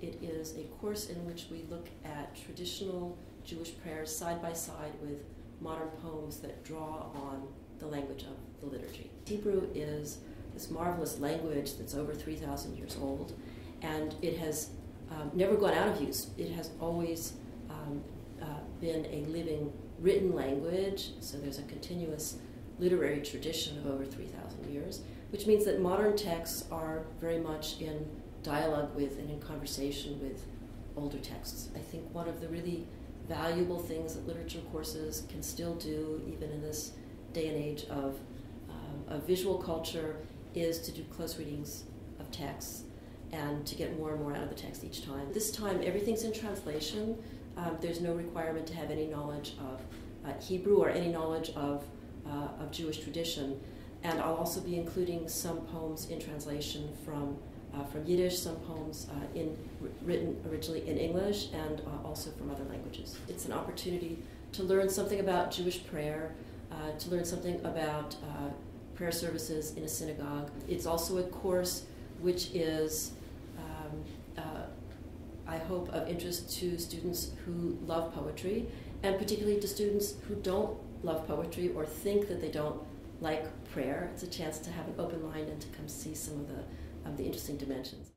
It is a course in which we look at traditional Jewish prayers side by side with modern poems that draw on the language of the liturgy. Hebrew is this marvelous language that's over 3,000 years old, and it has never gone out of use. It has always been a living written language, so there's a continuous literary tradition of over 3,000 years, which means that modern texts are very much in dialogue with and in conversation with older texts. I think one of the really valuable things that literature courses can still do, even in this day and age of visual culture, is to do close readings of texts and to get more and more out of the text each time. This time, everything's in translation. There's no requirement to have any knowledge of Hebrew or any knowledge of Jewish tradition. And I'll also be including some poems in translation from Yiddish, some poems written originally in English, and also from other languages. It's an opportunity to learn something about Jewish prayer, to learn something about prayer services in a synagogue. It's also a course which is, I hope, of interest to students who love poetry, and particularly to students who don't love poetry or think that they don't like prayer. It's a chance to have an open mind and to come see some of the interesting dimensions.